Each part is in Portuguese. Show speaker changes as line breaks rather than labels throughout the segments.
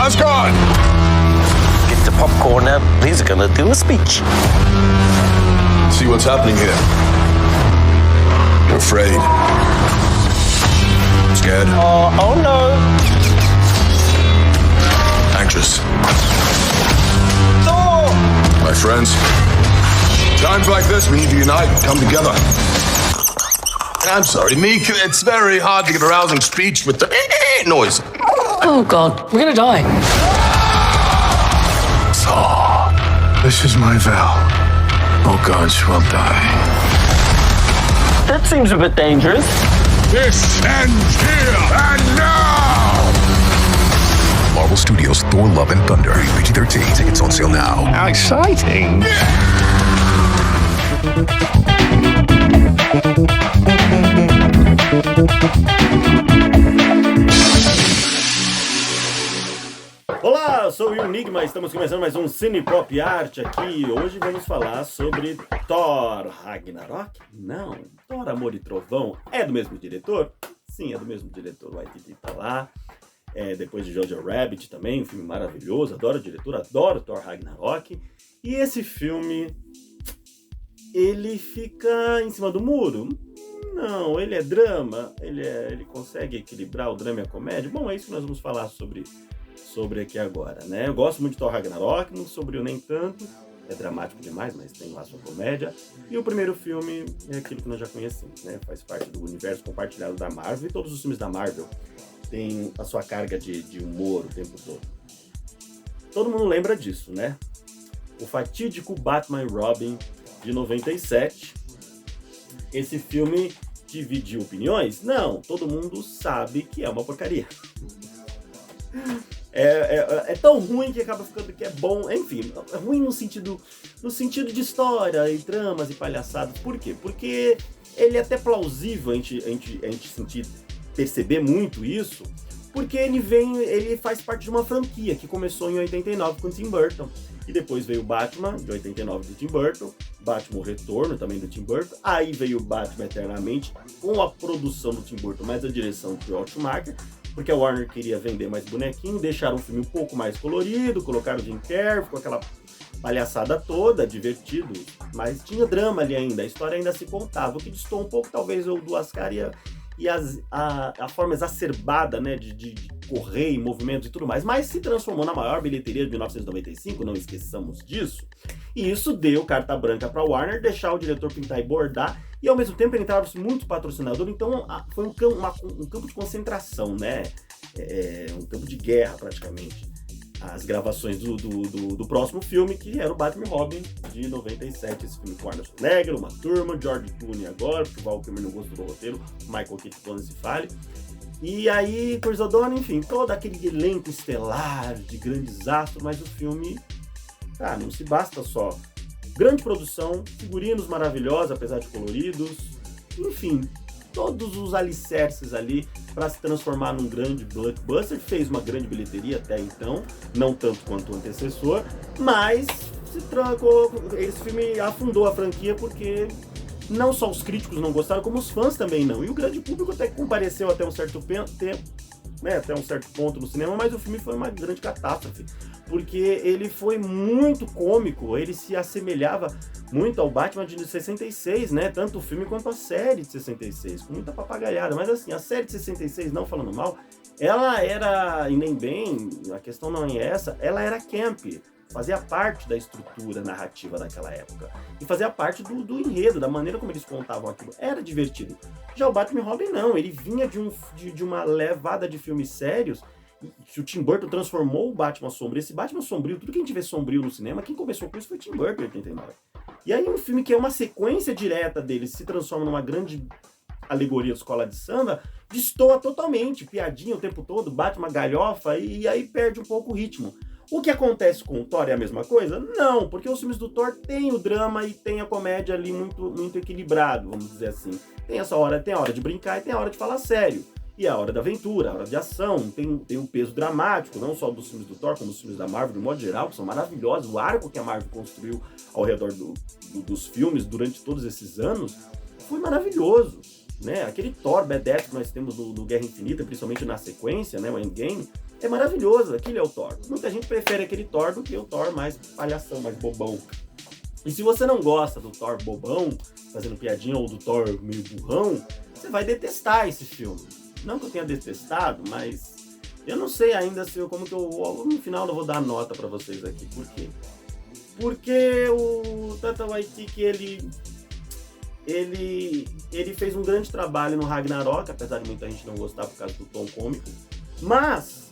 Asgard!
Get the popcorn up. He's gonna do a speech.
See what's happening here. You're afraid. Scared.
Oh no.
Anxious.
No!
My friends, times like this, we need to unite and come together. I'm sorry, Meek, it's very hard to give a rousing speech with the noise.
Oh, God, we're gonna die.
Thor, this is my vow. All gods will die.
That seems a bit dangerous.
This ends here and now!
Marvel Studios' Thor: Love and Thunder. PG-13. Tickets on sale now.
How exciting!
Olá, eu sou o Enigma, estamos começando mais um Cine Pop Art aqui. Hoje vamos falar sobre Thor Ragnarok? Não, Thor Amor e Trovão é do mesmo diretor? Sim, é do mesmo diretor, o Waititi tá lá. Depois de Jojo Rabbit também, um filme maravilhoso, adoro o diretor, adoro Thor Ragnarok. E esse filme, ele fica em cima do muro? Não, ele é drama, ele consegue equilibrar o drama e a comédia? Bom, é isso que nós vamos falar sobre aqui agora, né? Eu gosto muito de Thor Ragnarok, não sombrio nem tanto, é dramático demais, mas tem lá sua comédia. E o primeiro filme é aquilo que nós já conhecemos, né? Faz parte do universo compartilhado da Marvel, e todos os filmes da Marvel têm a sua carga de humor o tempo todo. Todo mundo lembra disso, né? O fatídico Batman e Robin de 97. Esse filme dividiu opiniões? Não, todo mundo sabe que é uma porcaria. É tão ruim que acaba ficando que é bom. Enfim, é ruim no sentido de história e tramas e palhaçadas. Por quê? Porque ele é até plausível a gente perceber muito isso, porque ele faz parte de uma franquia que começou em 89 com Tim Burton. E depois veio o Batman, de 89 do Tim Burton, Batman o Retorno, também do Tim Burton. Aí veio o Batman Eternamente, com a produção do Tim Burton, mas a direção do Joel Schumacher, porque a Warner queria vender mais bonequinho, deixaram o filme um pouco mais colorido, colocaram o Jim Carrey, ficou aquela palhaçada toda, divertido, mas tinha drama ali ainda, a história ainda se contava, o que distou um pouco talvez do Ascar e a forma exacerbada, né, de correr em movimentos e tudo mais, mas se transformou na maior bilheteria de 1995, não esqueçamos disso, e isso deu carta branca para Warner deixar o diretor pintar e bordar, e ao mesmo tempo ele entrava muito patrocinador, então foi um campo de concentração, né, um campo de guerra praticamente. As gravações do próximo filme, que era o Batman e Robin, de 97. Esse filme com Arnold Schwarzenegger, uma turma, George Clooney agora, porque o Val Kilmer não gostou do roteiro, Michael Keaton se fale. E aí, Chris O'Donnell, enfim, todo aquele elenco estelar de grandes astros, mas o filme, não se basta só. Grande produção, figurinos maravilhosos, apesar de coloridos, enfim, todos os alicerces ali para se transformar num grande blockbuster. Fez uma grande bilheteria até então, não tanto quanto o antecessor, mas se trancou. Esse filme afundou a franquia porque não só os críticos não gostaram, como os fãs também não. E o grande público até compareceu até um certo tempo, né, até um certo ponto no cinema, mas o filme foi uma grande catástrofe, porque ele foi muito cômico, ele se assemelhava muito ao Batman de 66, né, tanto o filme quanto a série de 66, com muita papagaiada, mas assim, a série de 66, não falando mal, ela era, e nem bem, a questão não é essa, ela era camp, fazia parte da estrutura narrativa daquela época, e fazia parte do enredo, da maneira como eles contavam aquilo, era divertido. Já o Batman e Robin não, ele vinha de uma levada de filmes sérios, que o Tim Burton transformou o Batman sombrio. Esse Batman sombrio, tudo que a gente vê sombrio no cinema, quem começou com isso foi Tim Burton em 89. E aí um filme que é uma sequência direta dele se transforma numa grande alegoria de escola de samba, destoa totalmente, piadinha o tempo todo, Batman galhofa, e aí perde um pouco o ritmo. O que acontece com o Thor é a mesma coisa? Não, porque os filmes do Thor têm o drama e tem a comédia ali muito, muito equilibrado, vamos dizer assim. Tem a hora de brincar e tem a hora de falar sério. E a hora da aventura, a hora de ação, tem um peso dramático, não só dos filmes do Thor, como dos filmes da Marvel, de modo geral, que são maravilhosos. O arco que a Marvel construiu ao redor dos filmes durante todos esses anos foi maravilhoso, né? Aquele Thor badass que nós temos no Guerra Infinita, principalmente na sequência, né, o Endgame, é maravilhoso, aquele é o Thor. Muita gente prefere aquele Thor do que o Thor mais palhação, mais bobão. E se você não gosta do Thor bobão, fazendo piadinha, ou do Thor meio burrão, você vai detestar esse filme. Não que eu tenha detestado, mas eu não sei ainda se eu, como que eu, no final eu vou dar nota pra vocês aqui. Por quê? Porque o Taika Waititi, ele fez um grande trabalho no Ragnarok, apesar de muita gente não gostar por causa do tom cômico, mas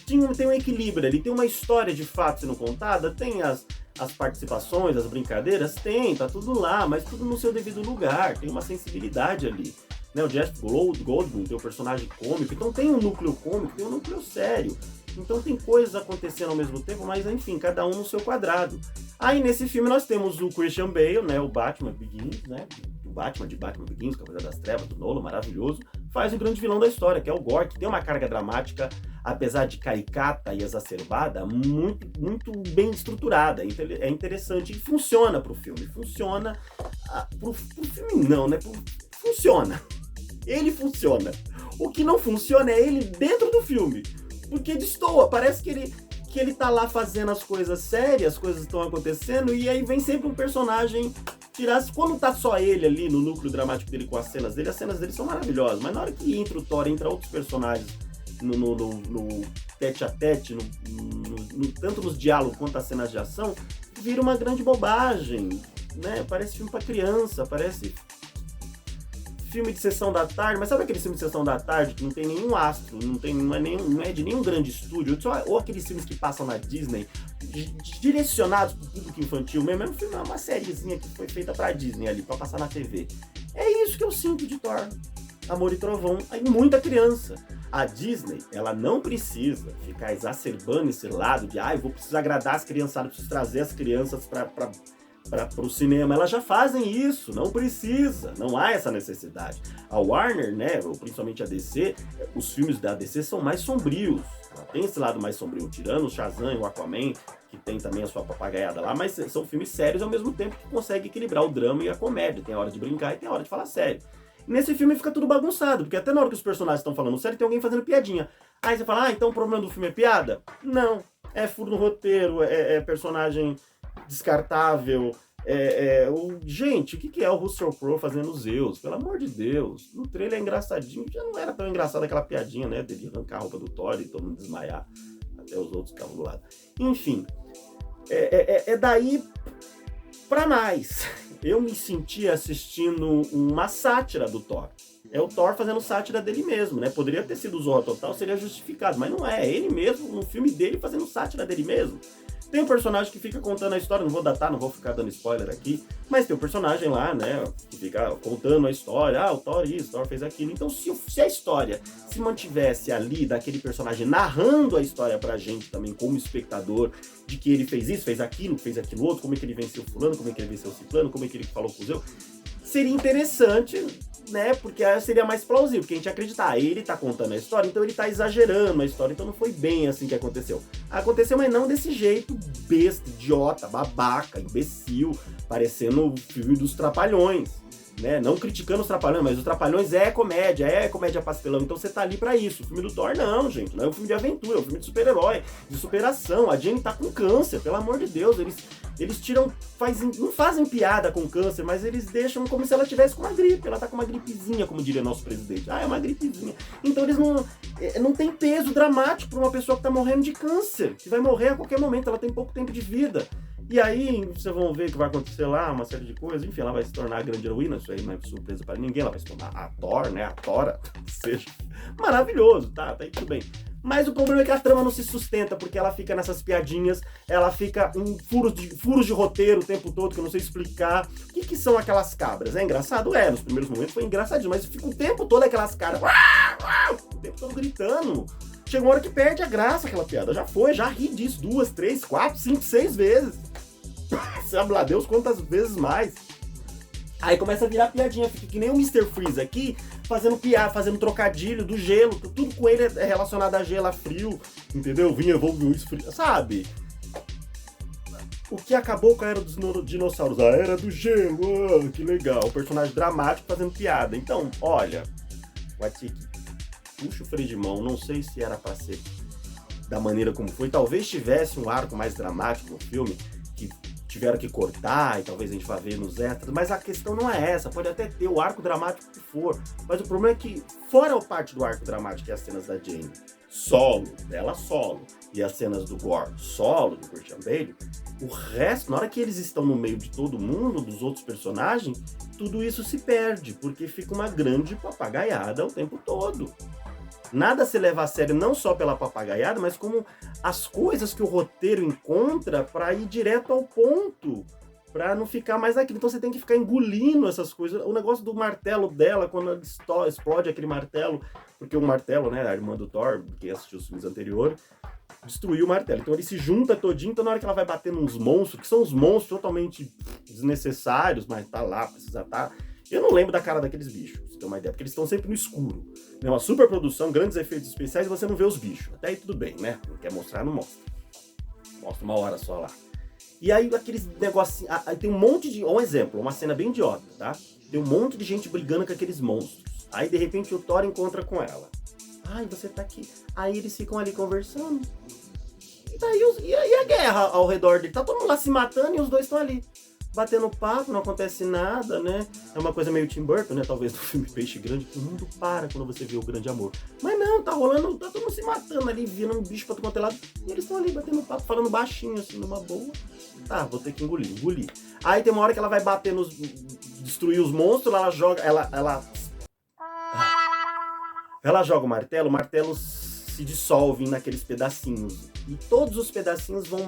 tem um equilíbrio ali, tem uma história de fato sendo contada, tem as participações, as brincadeiras, tem, tá tudo lá, mas tudo no seu devido lugar, tem uma sensibilidade ali. Né, o Jeff Goldblum tem um personagem cômico, então tem um núcleo cômico, tem um núcleo sério. Então tem coisas acontecendo ao mesmo tempo, mas enfim, cada um no seu quadrado. Aí nesse filme nós temos o Christian Bale, né, o Batman Begins, né, o Batman de Batman Begins, Cavaleiro das Trevas, do Nolan, maravilhoso, faz o grande vilão da história, que é o Gore, que tem uma carga dramática, apesar de caricata e exacerbada, muito bem estruturada. É interessante e funciona pro filme. Funciona. Pro filme não, né? Funciona. Ele funciona. O que não funciona é ele dentro do filme. Porque destoa. Parece que ele tá lá fazendo as coisas sérias, as coisas estão acontecendo, e aí vem sempre um personagem tirar. Quando tá só ele ali no núcleo dramático dele com as cenas dele são maravilhosas. Mas na hora que entra o Thor, entra outros personagens no tete a tete, tanto nos diálogos quanto as cenas de ação, vira uma grande bobagem, né? Parece filme pra criança, parece filme de sessão da tarde, mas sabe aquele filme de sessão da tarde que não tem nenhum astro, não é de nenhum grande estúdio, ou aqueles filmes que passam na Disney, direcionados pro público infantil mesmo, é um filme, uma sériezinha que foi feita pra Disney ali, pra passar na TV. É isso que eu sinto de Thor, Amor e Trovão, aí muita criança. A Disney, ela não precisa ficar exacerbando esse lado de vou precisar agradar as criançadas, preciso trazer as crianças para o cinema. Elas já fazem isso, não precisa, não há essa necessidade. A Warner, né, ou principalmente a DC, os filmes da DC são mais sombrios. Ela tem esse lado mais sombrio, tirando o Shazam e o Aquaman, que tem também a sua papagaiada lá, mas são filmes sérios ao mesmo tempo que consegue equilibrar o drama e a comédia. Tem a hora de brincar e tem a hora de falar sério. Nesse filme fica tudo bagunçado, porque até na hora que os personagens estão falando sério, tem alguém fazendo piadinha. Aí você fala, então o problema do filme é piada? Não, é furo no roteiro, é personagem descartável, Gente, o que é o Russell Crowe fazendo Zeus? Pelo amor de Deus, no trailer é engraçadinho, já não era tão engraçado aquela piadinha, né, dele arrancar a roupa do Thor e todo mundo desmaiar, até os outros estavam do lado. Enfim, daí pra mais. Eu me senti assistindo uma sátira do Thor. É o Thor fazendo sátira dele mesmo, né? Poderia ter sido o Zorra Total, seria justificado, mas não é. É ele mesmo, no filme dele, fazendo sátira dele mesmo. Tem um personagem que fica contando a história, não vou datar, não vou ficar dando spoiler aqui, mas tem um personagem lá, né, que fica contando a história, o Thor isso, o Thor fez aquilo. Então se a história se mantivesse ali, daquele personagem narrando a história pra gente também, como espectador, de que ele fez isso, fez aquilo outro, como é que ele venceu fulano, como é que ele venceu ciclano, como é que ele falou com o Zeus, seria interessante, né, porque aí seria mais plausível, porque a gente ia acreditar, ele tá contando a história, então ele tá exagerando a história, então não foi bem assim que aconteceu. Aconteceu, mas não desse jeito besta, idiota, babaca, imbecil, parecendo o filme dos Trapalhões, né, não criticando os Trapalhões, mas os Trapalhões é comédia pastelão, então você tá ali pra isso. O filme do Thor não, gente, não é um filme de aventura, é um filme de super-herói, de superação. A Jane tá com câncer, pelo amor de Deus, eles tiram, não fazem piada com câncer, mas eles deixam como se ela tivesse com uma gripe. Ela tá com uma gripezinha, como diria nosso presidente. É uma gripezinha. Então eles não tem peso dramático pra uma pessoa que tá morrendo de câncer, que vai morrer a qualquer momento, ela tem pouco tempo de vida. E aí, vocês vão ver que vai acontecer lá, uma série de coisas, enfim, ela vai se tornar a grande heroína, isso aí não é surpresa pra ninguém, ela vai se tornar a Thor, né, a Tora, seja, maravilhoso, tá aí tudo bem. Mas o problema é que a trama não se sustenta, porque ela fica nessas piadinhas, ela fica em furos de roteiro o tempo todo, que eu não sei explicar. O que são aquelas cabras? É engraçado? Nos primeiros momentos foi engraçadinho, mas fica o tempo todo aquelas caras, o tempo todo gritando. Chega uma hora que perde a graça aquela piada, já ri disso 2, 3, 4, 5, 6 vezes. Sabe lá Deus quantas vezes mais. Aí começa a virar piadinha, fica que nem o Mr. Freeze aqui, fazendo piada, fazendo trocadilho do gelo, tudo com ele é relacionado a gelo, a frio, entendeu? Vinha, evoluiu, esfrio, sabe? O que acabou com a era dos dinossauros? A era do gelo, que legal, o personagem dramático fazendo piada. Então, olha, Waititi, puxa o freio de mão, não sei se era pra ser da maneira como foi. Talvez tivesse um arco mais dramático no filme, que tiveram que cortar e talvez a gente vá ver nos extras, mas a questão não é essa, pode até ter o arco dramático que for, mas o problema é que, fora a parte do arco dramático, que é as cenas da Jane solo, dela solo, e as cenas do Gore solo, do Christian Bale, o resto, na hora que eles estão no meio de todo mundo, dos outros personagens, tudo isso se perde, porque fica uma grande papagaiada o tempo todo. Nada se leva a sério, não só pela papagaiada, mas como as coisas que o roteiro encontra para ir direto ao ponto, para não ficar mais aquilo. Então você tem que ficar engolindo essas coisas. O negócio do martelo dela, quando explode aquele martelo, porque o martelo, né, a irmã do Thor, quem assistiu os filmes anteriores, destruiu o martelo. Então ele se junta todinho, então na hora que ela vai bater nos monstros, que são os monstros totalmente desnecessários, mas tá lá, precisa estar. Eu não lembro da cara daqueles bichos, pra você ter uma ideia, porque eles estão sempre no escuro. É uma super produção, grandes efeitos especiais e você não vê os bichos. Até aí tudo bem, né? Não quer mostrar, não mostra. Mostra uma hora só lá. E aí aqueles negocinhos. Aí tem um monte de. Um exemplo, uma cena bem idiota, tá? Tem um monte de gente brigando com aqueles monstros. Aí de repente o Thor encontra com ela. Ai, você tá aqui. Aí eles ficam ali conversando. E daí e a guerra ao redor dele? Tá todo mundo lá se matando e os dois estão ali. Batendo papo, não acontece nada, né? É uma coisa meio Tim Burton, né? Talvez do filme Peixe Grande, que o mundo para quando você vê o grande amor. Mas não, tá rolando, tá todo mundo se matando ali, vindo um bicho pra todo quanto é lado. E eles estão ali batendo papo, falando baixinho, assim, numa boa. Tá, vou ter que engolir. Aí tem uma hora que ela vai bater nos. Destruir os monstros, ela joga. Ela joga o martelo se dissolve naqueles pedacinhos. E todos os pedacinhos vão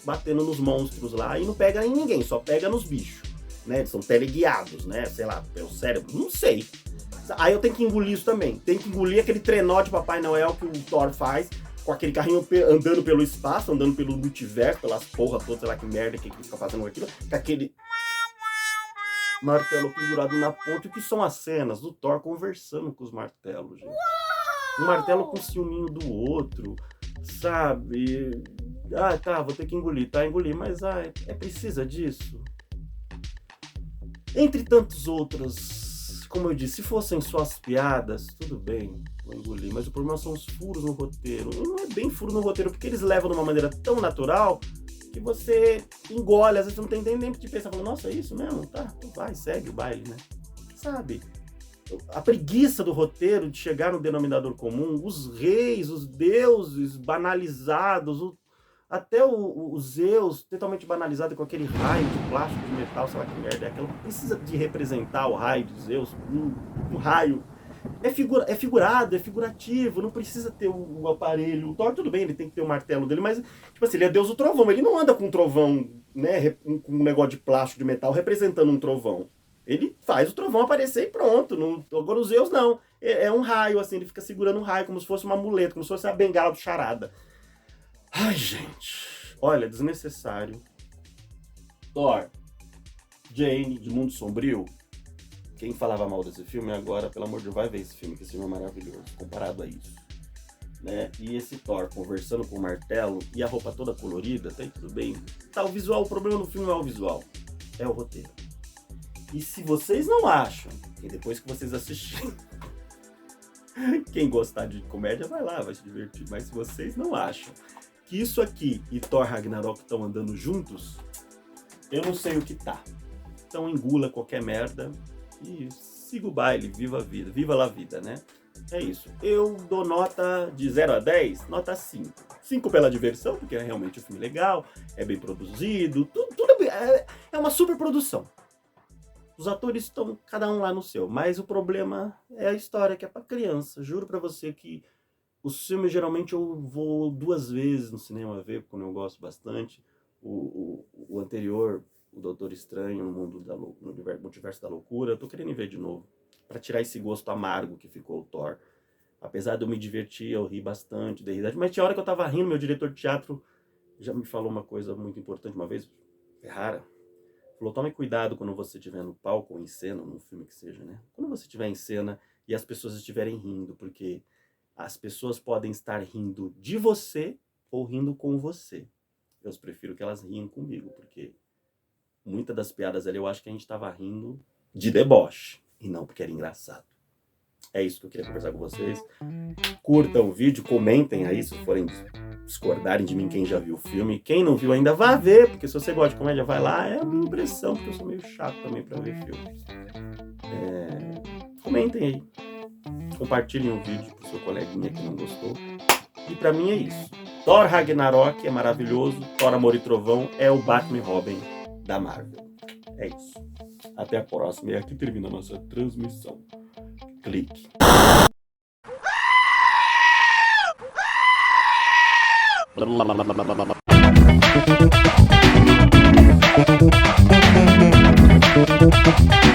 batendo nos monstros lá. E não pega em ninguém, só pega nos bichos. Né? Eles são teleguiados, né? Sei lá, pelo cérebro. Não sei. Aí eu tenho que engolir isso também. Tem que engolir aquele trenó de Papai Noel que o Thor faz. Com aquele carrinho andando pelo espaço, andando pelo multiverso, pelas porra todas, sei lá que merda que ele fica fazendo aquilo. Com aquele martelo pendurado na ponta. E o que são as cenas do Thor conversando com os martelos, gente? Um martelo com ciúminho do outro, sabe? Ah, tá, vou ter que engolir, tá? Engolir, mas precisa disso? Entre tantos outros, como eu disse, se fossem só as piadas, tudo bem, vou engolir. Mas o problema são os furos no roteiro. E não é bem furo no roteiro, porque eles levam de uma maneira tão natural que você engole, às vezes você não tem nem tempo de pensar, nossa, é isso mesmo? Tá, vai, segue o baile, né? Sabe? A preguiça do roteiro de chegar no denominador comum, os reis, os deuses banalizados, até o Zeus totalmente banalizado com aquele raio de plástico, de metal, sei lá que merda é aquela. Precisa de representar o raio de Zeus, um raio. É figurado, é figurativo, não precisa ter o aparelho. O Thor, tudo bem, ele tem que ter o martelo dele, mas, tipo assim, ele é Deus do trovão, ele não anda com um trovão, né, com um negócio de plástico, de metal, representando um trovão. Ele faz o trovão aparecer e pronto. Agora os Zeus não. É um raio, assim, ele fica segurando um raio, como se fosse uma muleta, como se fosse a bengala do charada. Ai, gente. Olha, desnecessário. Thor, Jane, de Mundo Sombrio. Quem falava mal desse filme agora, pelo amor de Deus, vai ver esse filme, que esse filme é maravilhoso, comparado a isso. Né? E esse Thor conversando com o martelo e a roupa toda colorida, tá aí tudo bem. Tá, o visual, o problema do filme não é o visual, é o roteiro. E se vocês não acham, e depois que vocês assistirem, quem gostar de comédia vai lá, vai se divertir. Mas se vocês não acham que isso aqui e Thor Ragnarok estão andando juntos, eu não sei o que tá. Então engula qualquer merda e siga o baile, viva a vida, viva lá a vida, né? É isso. Eu dou nota de 0 a 10, nota 5. 5 pela diversão, porque é realmente um filme legal, é bem produzido, tudo é uma super produção. Os atores estão cada um lá no seu, mas o problema é a história, que é pra criança. Juro pra você que os filmes geralmente eu vou 2 vezes no cinema ver, porque eu gosto bastante. O anterior, o Doutor Estranho no mundo no multiverso da loucura, eu tô querendo ver de novo, pra tirar esse gosto amargo que ficou o Thor. Apesar de eu me divertir, eu ri bastante, dei risada, mas tinha hora que eu tava rindo, meu diretor de teatro já me falou uma coisa muito importante uma vez, Ferrara. Falou, tome cuidado quando você estiver no palco ou em cena, num filme que seja, né? Quando você estiver em cena e as pessoas estiverem rindo, porque as pessoas podem estar rindo de você ou rindo com você. Eu prefiro que elas riem comigo, porque muitas das piadas ali eu acho que a gente estava rindo de deboche e não porque era engraçado. É isso que eu queria conversar com vocês. Curtam o vídeo, comentem aí se forem discordarem de mim quem já viu o filme. Quem não viu ainda, vá ver, porque se você gosta de comédia, vai lá. É a minha impressão, porque eu sou meio chato também pra ver filme. Comentem aí. Compartilhem o vídeo pro seu coleguinha que não gostou. E pra mim é isso. Thor Ragnarok é maravilhoso. Thor Amor e Trovão é o Batman e Robin da Marvel. É isso. Até a próxima. E aqui termina a nossa transmissão. Clique.
Thank you.